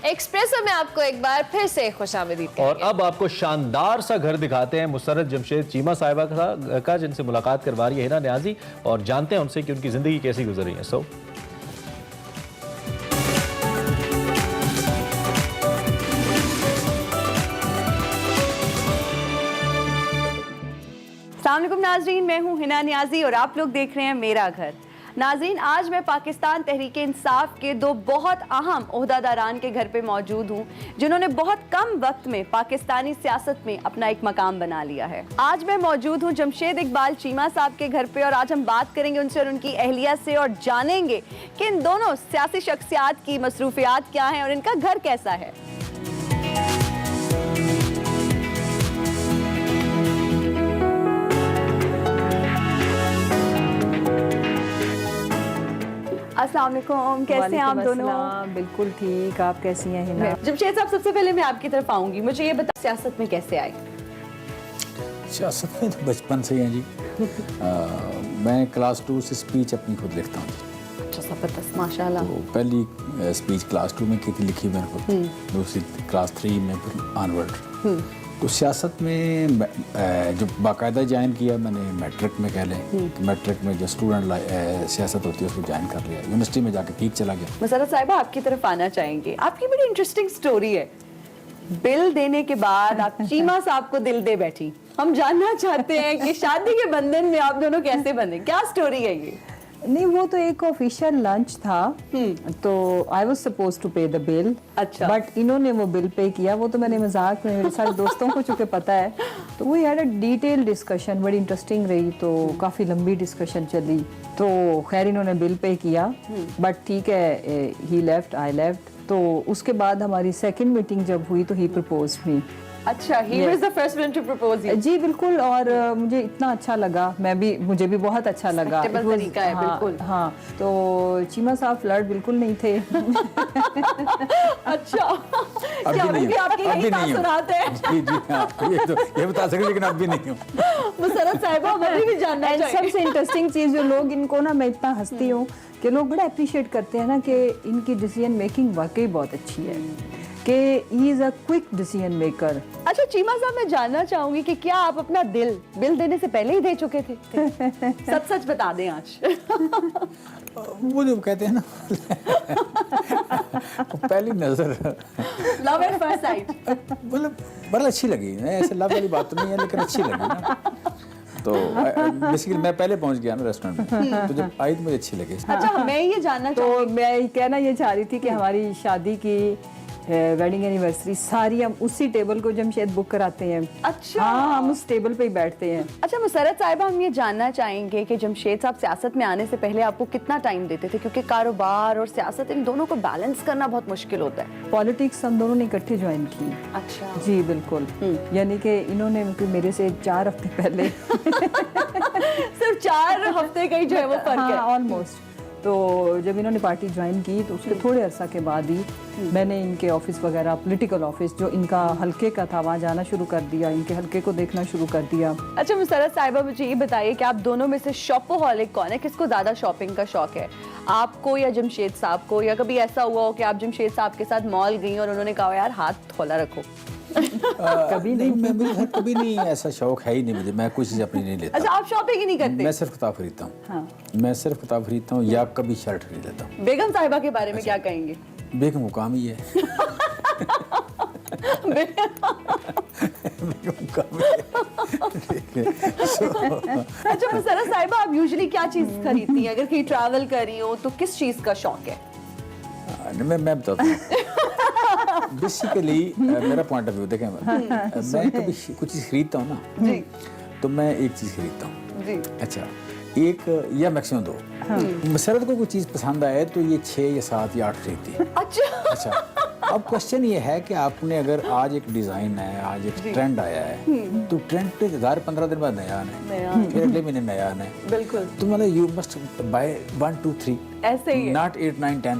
Espresso में आपको एक बार फिर से खुशामदीद और अब आपको शानदार सा घर दिखाते हैं मुसर्रत जमशेद चीमा साहिबा का जिनसे मुलाकात करवा रही है हिना न्याजी, और जानते हैं उनसे कि उनकी जिंदगी कैसी गुजरी है। सो अस्सलाम वालेकुम नाजरीन, मैं हूं हिना न्याजी और आप लोग देख रहे हैं मेरा घर। नाजरीन, आज मैं पाकिस्तान तहरीक इंसाफ के दो बहुत अहम ओहदादारान के घर पे मौजूद हूं जिन्होंने बहुत कम वक्त में पाकिस्तानी सियासत में अपना एक मकाम बना लिया है। आज मैं मौजूद हूं जमशेद इकबाल चीमा साहब के घर पे और आज हम बात करेंगे उनसे और उनकी अहलिया से और जानेंगे कि इन दोनों सियासी शख्सियात की मसरूफियात क्या हैं और इनका घर कैसा है। अस्सलाम वालेकुम, कैसे हैं आप दोनों? बिल्कुल ठीक, आप कैसी हैं हिना? जमशेद साहब, सबसे पहले मैं आपकी तरफ आऊंगी, मुझे ये बता सियासत में कैसे आए? सियासत में तो बचपन से ही हैं जी। मैं क्लास 2 से स्पीच अपनी खुद लिखता हूँ। अच्छा, जबरदस्त, माशाल्लाह। तो पहली स्पीच क्लास 2 में की थी, लिखी मैंने खुद। दूसरी क्लास 3 में, फिर ऑनवर्ड। तो सियासत में जो बाकायदा ज्वाइन किया मैंने मैट्रिक में, कह लें मैट्रिक में जो स्टूडेंट सियासत होती है उसको ज्वाइन कर लिया। यूनिवर्सिटी में जाके ठीक चला गया। मुसर्रत साहिबा, आपकी तरफ आना चाहेंगे। आपकी बड़ी इंटरेस्टिंग स्टोरी है। बिल देने के बाद आप चीमा साहब को दिल दे बैठी। हम जानना चाहते हैं कि शादी के बंधन में आप दोनों कैसे बंधे, क्या स्टोरी है ये? नहीं, वो तो एक ऑफिशियल लंच था, तो आई वाज सपोज टू पे द बिल। अच्छा। बट इन्होंने वो बिल पे किया। वो तो मैंने मजाक में, मेरे सारे दोस्तों को चूंकि पता है, तो वो हैड अ डिटेल डिस्कशन, बड़ी इंटरेस्टिंग रही। तो काफ़ी लंबी डिस्कशन चली। तो खैर इन्होंने बिल पे किया, बट ठीक है, ही लेफ्ट, आई लेफ्ट। तो उसके बाद हमारी सेकेंड मीटिंग जब हुई तो ही प्रपोज मी। अच्छा, he was the first one to propose you. जी बिल्कुल, और मुझे इतना अच्छा लगा, मुझे भी बहुत अच्छा लगा। तरीका है, हाँ, बिल्कुल। हाँ, तो चीमा साहब फ्लर्ट बिल्कुल नहीं थे। अच्छा, अभी क्या नहीं, आपके यही तासुरात है? जी जी हाँ, ये बता सकते, लेकिन अब भी नहीं हूँ। मुसर्रत साहिबा, हमें भी जानना And चाहिए। सबसे इंटरेस्टिंग चीज़ जो लोग इनको ना, मैं इतना हंसती हूँ कि लोग बड़ा अप्रिशिएट करते हैं ना कि इनकी डिसीजन मेकिंग वाकई बहुत अच्छी है, कि he is a quick decision maker. अच्छा चीमा साहब, मैं जानना चाहूंगी कि क्या आप अपना दिल बिल देने से पहले ही दे चुके थे? सच सच बता दें आज। वो जो कहते हैं ना, पहली नजर लव एट फर्स्ट साइट, मतलब बड़ा अच्छी लगी। ऐसे लव वाली बात तो नहीं है, लेकिन अच्छी लगी ना। तो बेसिकली मैं पहले पहुंच गया ना रेस्टोरेंट में, तो जब आई तो मुझे अच्छी लगी। अच्छा, मैं ये जानना तो मैं कहना ये चाह रही थी कि हमारी शादी की वेडिंग एनिवर्सरी सारी हम उसी टेबल को जमशेद बुक कराते हैं। अच्छा। हाँ, हम उस टेबल पे ही बैठते हैं। अच्छा मुसर्रत साहिबा, हम ये जानना चाहेंगे कि जमशेद साहब सियासत में आने से पहले आपको कितना टाइम देते थे, क्योंकि कारोबार और सियासत इन दोनों को बैलेंस करना बहुत मुश्किल होता है। पॉलिटिक्स हम दोनों ने इकट्ठे ज्वाइन की। अच्छा जी बिल्कुल, यानी कि इन्होंने मेरे से 4 हफ्ते पहले सिर्फ 4 हफ्ते का ही जो है वो फर्क है ऑलमोस्ट। तो जब इन्होंने पार्टी ज्वाइन की तो उसके थोड़े अरसा के बाद ही मैंने इनके ऑफिस वगैरह, पॉलिटिकल ऑफिस जो इनका हल्के का था, वहाँ जाना शुरू कर दिया, इनके हल्के को देखना शुरू कर दिया। अच्छा मुसर्रत साहिबा, मुझे ये बताइए कि आप दोनों में से शॉपोहॉलिक कौन है? किसको ज्यादा शॉपिंग का शौक है, आपको या जमशेद साहब को? या कभी ऐसा हुआ हो कि आप जमशेद साहब के साथ मॉल गई और उन्होंने कहा यार हाथ थोला रखो? कभी नहीं, मैं कभी नहीं, ऐसा शौक है ही नहीं मुझे। मैं कुछ चीज़ अपनी नहीं लेता। अच्छा, आप शॉपिंग ही नहीं करते? मैं सिर्फ किताब खरीदता हूँ। हाँ। मैं सिर्फ किताब खरीदता हूँ या कभी शर्ट खरीद लेता हूँ। बेगम साहिबा के बारे में क्या कहेंगे? बेगम वो काम ही है। अच्छा मुसर्रत साहिबा, आप यूजुअली क्या चीज खरीदती हैं? अगर कहीं ट्रैवल कर रही हो तो किस चीज का शौक है? मैं बताता हूँ। बेसिकली मेरा पॉइंट ऑफ व्यू देखें, मैं कभी कुछ चीज़ खरीदता हूँ ना जी, तो मैं एक चीज़ खरीदता हूँ। जी। अच्छा, एक या मैक्सिमम 2। मुसर्रत को कोई चीज़ पसंद आए तो ये 6 या 7 या 8 खरीदती है। अच्छा। अच्छा, अब क्वेश्चन ये है कि आपने अगर आज एक डिज़ाइन है, आज एक ट्रेंड आया है, तो ट्रेंड पे 15 दिन बाद नया आना है, फिर अगले महीने नया आना है। बिल्कुल, तो मतलब यू मस्ट बाय 1 2 3, ऐसे ही है। नॉट 8 9 10।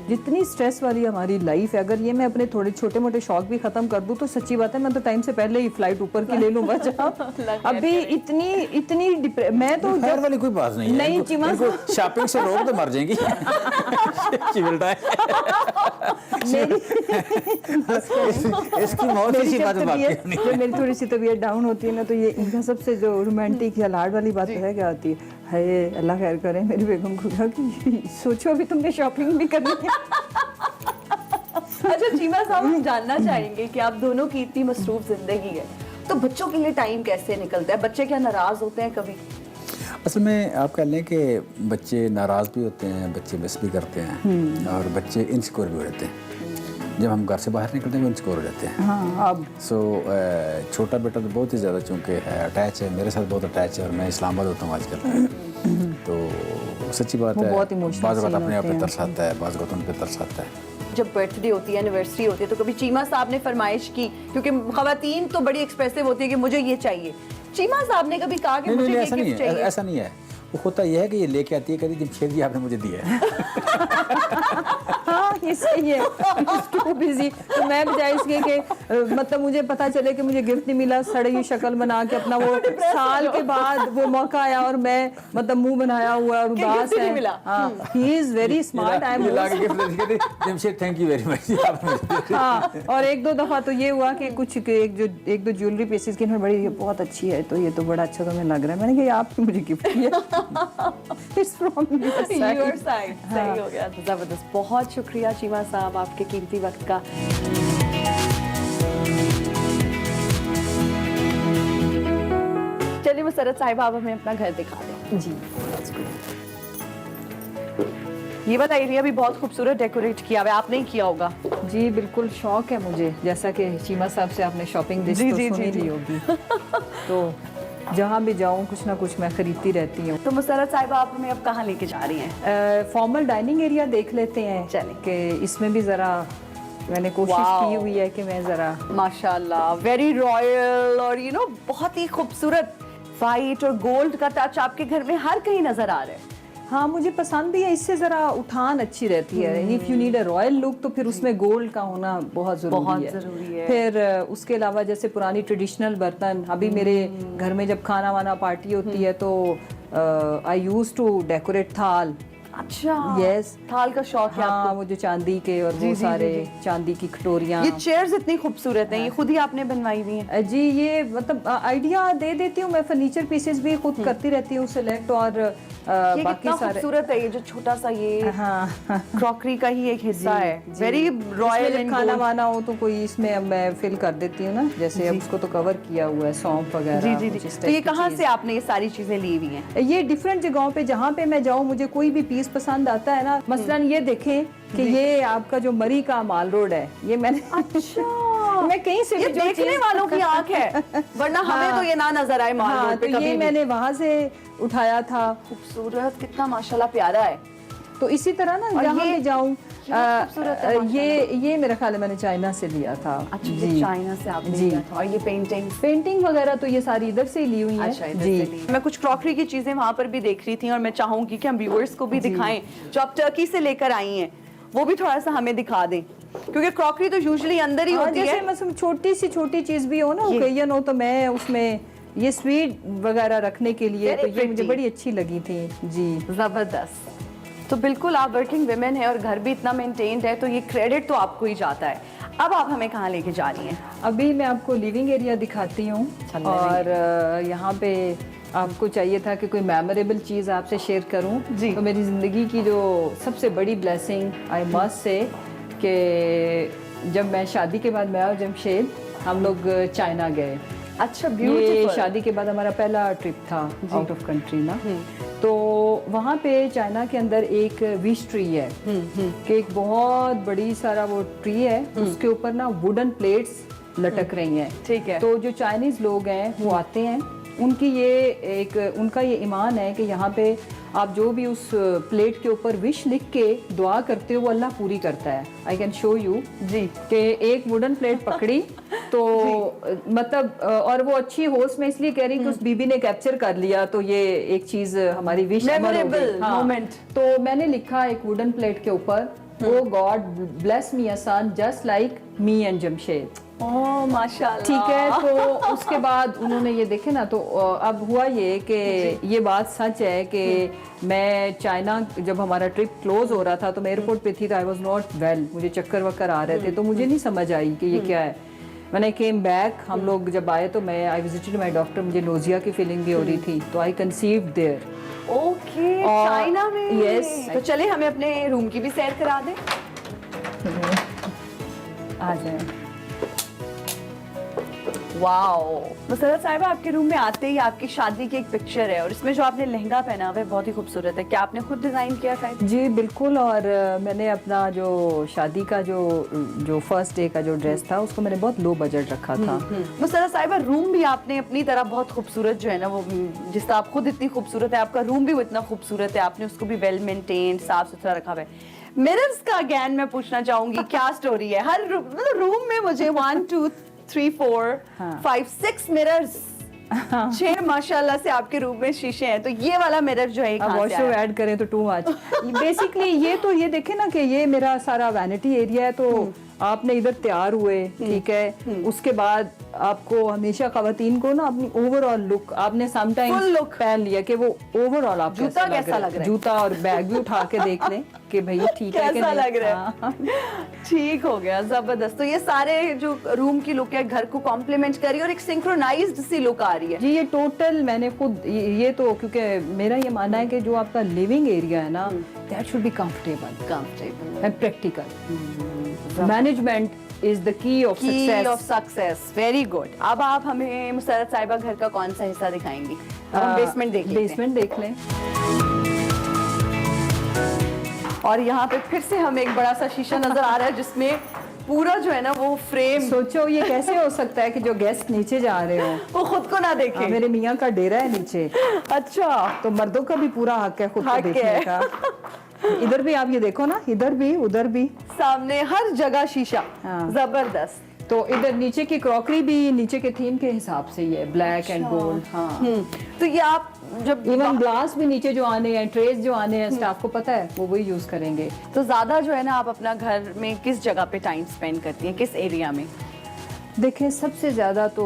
जितनी स्ट्रेस वाली हमारी लाइफ है, अगर ये मैं अपने थोड़े छोटे मोटे शौक भी खत्म कर दूं तो सच्ची बात है मैं तो टाइम से पहले ही फ्लाइट ऊपर की ले लूं बस। अभी इतनी इतनी मैं तो खैर वाली कोई बात नहीं है। नहीं, चीमा इनको शॉपिंग से रोक तो मर जाएंगी। चिमटा है। इसकी मौत मेरी इसी जब बात में बाकी तबीयत- नहीं। जब मेरी थोड़ी सी तबीयत डाउन होती है ना तो ये इनका सबसे जो रोमांटिक या लाड वाली बात है क्या होती है, अल्लाह खैर करे मेरी बेगम को कहा कि सोचो अभी तुमने शॉपिंग भी करनी है। अच्छा चीमा साहब, हम जानना चाहेंगे कि आप दोनों की इतनी मसरूफ जिंदगी है तो बच्चों के लिए टाइम कैसे निकलता है? बच्चे क्या नाराज होते हैं कभी? असल में आप कह लें कि बच्चे नाराज़ भी होते हैं, बच्चे मिस भी करते हैं और बच्चे इनसिक्योर भी हो जाते हैं। जब हम घर से बाहर निकलते हैं वो इनसिक्योर हो जाते हैं। हाँ, अब छोटा बेटा तो बहुत ही ज़्यादा चूँकि अटैच है, मेरे साथ बहुत अटैच है और मैं इस्लामाबाद होता हूँ आजकल। तो सच्ची बात वो है, बहुत emotional बाज़ बात scene अपने आप होते पे हैं। तरस आता है, बाज़ बात उन पे तरस आता है। जब बर्थडे होती है, एनिवर्सरी होती है, तो कभी चीमा साहब ने फरमाइश की, क्योंकि खवातीन तो बड़ी एक्सप्रेसिव होती है कि मुझे ये चाहिए, चीमा साहब ने कभी कहा कि नहीं मुझे नहीं ये ऐसा नहीं गिफ्ट है, चाहिए? ऐसा नहीं है। वो होता यह है कि ये लेके आती है, कभी जमशेद जी आपने मुझे दिया है। हाँ ये सही है। टू बिजी तो मैं बजाय इसके कि मतलब मुझे पता चले कि मुझे गिफ्ट नहीं मिला, सड़ी हुई शक्ल बना के अपना वो साल के बाद वो मौका आया और मैं मतलब मुंह बनाया हुआ और कि उदास gift ही नहीं है। मिला। हाँ, ही इज वेरी स्मार्ट। आई ये ला के एम गिफ्ट देती कहती, Jamshed thank you very much आपने मुझे दिया। हाँ, और एक दो दफा तो ये हुआ कि कुछ एक दो ज्वेलरी पीसेस की इन्होंने बड़ी, ये बहुत अच्छी है तो ये तो बड़ा अच्छा तुम्हें लग रहा है। मैंने कहा ये आपने मुझे गिफ्ट किया। It's from Your side। सही हो गया, जबरदस्त। बहुत शुक्रिया चीमा साहब आपके कीमती वक्त का। चलिए मुसरत साहिबा, आप हमें अपना घर दिखा दें। जी। ये वाला एरिया भी बहुत खूबसूरत डेकोरेट किया हुआ है, आपने ही किया होगा। जी बिल्कुल, शौक है मुझे, जैसा कि चीमा साहब से आपने शॉपिंग लिस्ट जी, तो जी, सुन ही जी, ली जी। होगी। तो जहाँ भी जाऊँ कुछ ना कुछ मैं खरीदती रहती हूँ। तो मुसरत साहिबा, आप हमें अब कहाँ लेके जा रही हैं? फॉर्मल डाइनिंग एरिया देख लेते हैं। चलें। कि इसमें भी ज़रा मैंने कोशिश वाओ। की हुई है कि मैं ज़रा माशाल्लाह, वेरी रॉयल और बहुत ही खूबसूरत वाइट और गोल्ड का टच आपके घर में हर कहीं नजर आ रहा है। हाँ मुझे पसंद भी है, इससे ज़रा उठान अच्छी रहती है। If you need a royal look तो फिर उसमें गोल्ड का होना बहुत ज़रूरी है। फिर उसके अलावा जैसे पुरानी ट्रेडिशनल बर्तन, अभी मेरे घर में जब खाना वाना पार्टी होती है तो आई यूज टू डेकोरेट थाल। अच्छा, यस, थाल का शौक है हाँ आपको? वो जो चांदी के और जी, वो जी, सारे जी, जी। चांदी की कटोरियाँ। ये चेयर्स इतनी खूबसूरत हैं, ये खुद ही आपने बनवाई हुई हैं? जी ये मतलब आइडिया दे देती हूँ मैं, फर्नीचर पीसेस भी खुद करती रहती हूँ सिलेक्ट, और ये बाकी कितना सारे। खूबसूरत है, ये जो छोटा सा ये हाँ क्रॉकरी का ही एक हिस्सा है, जी। वेरी रॉयल इसमें एंड जब खाना वाना हो तो कोई इसमें अब मैं फिल कर देती हूँ ना, जैसे अब उसको तो कवर किया हुआ है, सौंफ वगैरह। जी जी कुछ जी। इस तो टाइप ये की कहाँ चीज़। से आपने ये सारी चीजें ली हुई हैं? ये डिफरेंट जगहों पे जहाँ पे मैं जाऊँ मुझे कोई भी पीस पसंद आता है ना, मसलन ये देखें कि ये आपका जो मरी का माल रोड है, ये मैंने अच्छा, मैं कहीं से ये भी जो देखने चीज़- वालों की आंख है, वरना हमें तो ये ना नजर आए माल हाँ, रोड पे तो कभी ये भी। मैंने वहाँ से उठाया था। खूबसूरत, कितना माशाल्लाह प्यारा है। तो इसी तरह ना और जहाँ ये- भी जाऊँ बहुत खूबसूरत है ये मेरा ख्याल है मैंने चाइना से लिया था। अच्छा, ये चाइना से आपने जी। लिया था। और ये पेंटिंग? पेंटिंग वगैरह तो ये सारी इधर से ही ली हुई हैं। अच्छा, इधर से ली। मैं कुछ क्रॉकरी की चीजें वहां पर भी देख रही थी और मैं चाहूंगी कि हम व्यूअर्स को भी दिखाएं, जो आप टर्की से लेकर आई हैं वो भी थोड़ा सा हमें दिखा दें, क्योंकि क्रॉकरी तो यूजुअली अंदर ही होती जैसे है। मतलब छोटी चीज भी हो ना, ओकेजन हो, तो मैं उसमें ये स्वीट वगैरह रखने के लिए Very तो ये मुझे pretty। बड़ी अच्छी लगी थी। जी जबरदस्त। तो बिल्कुल आप वर्किंग वुमेन है और घर भी इतना मेंटेन्ड है, तो ये क्रेडिट तो आपको ही जाता है। अब आप हमें कहाँ लेके जा रही हैं? अभी मैं आपको लिविंग एरिया दिखाती हूँ, चलो, और यहाँ पे आपको चाहिए था कि कोई मेमोरेबल चीज़ आपसे शेयर करूँ। जी। तो मेरी ज़िंदगी की जो सबसे बड़ी ब्लेसिंग आई मस्ट से कि जब मैं शादी के बाद मैं और जमशेद हम लोग चाइना गए। अच्छा, ये ब्यूटीफुल। शादी के बाद हमारा पहला ट्रिप था आउट ऑफ कंट्री ना। तो वहाँ पे चाइना के अंदर एक विश ट्री है कि एक बहुत बड़ी सारा वो ट्री है, उसके ऊपर ना वुडन प्लेट्स लटक रही हैं। ठीक है। तो जो चाइनीज लोग हैं वो आते हैं, उनका ये ईमान है कि यहाँ पे आप जो भी उस प्लेट के ऊपर विश लिख के दुआ करते हो वो अल्लाह पूरी करता है। आई कैन शो यू जी कि एक वुडन प्लेट पकड़ी तो मतलब और वो अच्छी होस्ट में इसलिए कह रही कि उस बीबी ने कैप्चर कर लिया, तो ये एक चीज हमारी विश Memorable moment। तो मैंने लिखा एक वुडन प्लेट के ऊपर O God bless me a son just like me and Jamshed. Oh माशाल्लाह। ठीक है, तो उसके बाद उन्होंने ये देखे ना, तो अब हुआ ये कि ये बात सच है कि मैं चाइना जब हमारा ट्रिप क्लोज हो रहा था तो मैं एयरपोर्ट पे थी, तो आई वाज नॉट वेल, मुझे चक्कर वक्कर आ रहे थे, तो मुझे नहीं समझ आई कि ये क्या है। व्हेन आई केम बैक, हम लोग जब आए तो मैं आई विजिटेड माय डॉक्टर, मुझे नोजिया की फीलिंग भी हो रही थी, तो आई कंसीव्ड देयर। ओके, और- चाइना में। Yes. तो चले हमें अपने रूम की भी सैर करा दें। आ जाए। वाओ, मुसरत साहिबा, आपके रूम में आते ही आपकी शादी की एक पिक्चर है और इसमें जो आपने लहंगा पहना हुआ है बहुत ही खूबसूरत है। क्या आपने खुद डिजाइन किया था? जी बिल्कुल, और मैंने अपना जो शादी का जो फर्स्ट डे का जो ड्रेस था उसको मैंने बहुत लो बजट रखा था। मुसरत साहिबा, रूम भी आपने अपनी तरह बहुत खूबसूरत जो है ना, वो जिस तरह आप खुद इतनी खूबसूरत है, आपका रूम भी वो इतना खूबसूरत है, आपने उसको भी वेल मेंटेन, साफ सुथरा रखा हुआ है। मिरर्स का अगेन मैं पूछना चाहूंगी, क्या स्टोरी है? हर रूम में मुझे 1 2 3 4 5 6 मिरर्स, 6 माशाल्लाह से आपके रूम में शीशे हैं, तो ये वाला मिरर जो है अब वॉशरूम ऐड करें तो टू मच। बेसिकली ये देखे ना कि ये मेरा सारा वैनिटी एरिया है, तो आपने इधर तैयार हुए, ठीक है, उसके बाद आपको हमेशा खवातीन को ना अपनी ओवरऑल लुक, आपने समटाइम्स Full look पहन लिया कि वो ओवरऑल आप जूता कैसा लग रहा है? जूता और बैग भी उठा के देख लें कि भाई ठीक है कि कैसा नहीं। लग रहा है? हाँ। ठीक हो गया, जबरदस्त। तो ये सारे जो रूम की लुक है घर को कॉम्प्लीमेंट कर रही है और एक सिंक्रोनाइज्ड सी लुक आ रही है। जी ये टोटल मैंने खुद ये तो, क्योंकि मेरा ये मानना है कि जो आपका लिविंग एरिया है ना, that should be comfortable and practical. Management is the key of success. Very good. अब आप हमें मुसरत साहिबा घर का कौन सा हिस्सा दिखाएंगी? अब हम बेसमेंट देख लेते हैं। बेसमेंट देख लें। और यहाँ पे फिर से हमें एक बड़ा सा शीशा नजर आ रहा है जिसमें पूरा जो है ना वो फ्रेम, सोचो ये कैसे हो सकता है कि जो गेस्ट नीचे जा रहे हो वो खुद को ना देखे। मेरे मियाँ का डेरा है नीचे, अच्छा, तो मर्दों का भी पूरा हक है खुद को हक देखने है। का। इधर भी आप ये देखो ना, इधर भी उधर भी, सामने हर जगह शीशा। हाँ। जबरदस्त। तो इधर नीचे की क्रॉकरी भी नीचे के थीम के हिसाब से ही है, ब्लैक एंड गोल्ड। हाँ, तो ये आप जब इवन ग्लास भी नीचे जो आने हैं, ट्रेस जो आने हैं, स्टाफ को पता है, वो वही यूज करेंगे। तो ज्यादा जो है ना, आप अपना घर में किस जगह पे टाइम स्पेंड करती हैं, किस एरिया में? देखें, सबसे ज़्यादा तो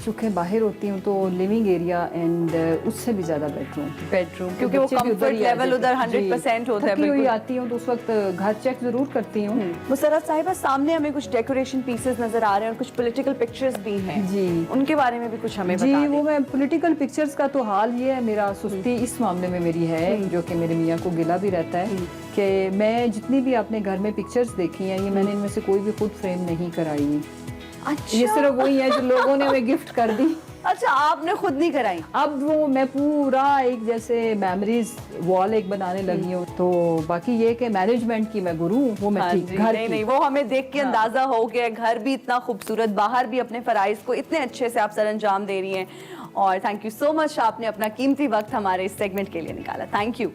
चूँकि बाहर होती हूँ तो लिविंग एरिया एंड उससे भी ज़्यादा बेडरूम, क्योंकि वो कंफर्ट लेवल उधर 100% होता है। थकी हुई बिल्कुल। आती हूँ तो उस वक्त घर चेक ज़रूर करती हूँ। मुसरत साहिबा, सामने हमें कुछ डेकोरेशन पीसेस नजर आ रहे हैं और कुछ पॉलिटिकल पिक्चर्स भी हैं। जी। उनके बारे में भी कुछ हमें जी, बता वो दें। मैं पॉलिटिकल पिक्चर्स का तो हाल ये है, मेरा सुस्ती इस मामले में मेरी है, जो कि मेरे मियाँ को गिला भी रहता है कि मैं जितनी भी अपने घर में पिक्चर्स देखी हैं, ये मैंने इनमें से कोई भी खुद फ्रेम नहीं कराई। अच्छा, ये सिर्फ वही है जो लोगों ने हमें गिफ्ट कर दी। अच्छा, आपने खुद नहीं कराई? अब वो मैं पूरा एक जैसे मेमोरीज वॉल एक बनाने लगी हूँ, तो बाकी ये कि मैनेजमेंट की मैं गुरु हूँ, वो मैं हाँ ठीक जी, घर नहीं की। नहीं, वो हमें देख के अंदाजा हो गया, घर भी इतना खूबसूरत, बाहर भी अपने फराइज को इतने अच्छे से आप सर अंजाम दे रही हैं। और थैंक यू सो मच, आपने अपना कीमती वक्त हमारे इस सेगमेंट के लिए निकाला। Thank you.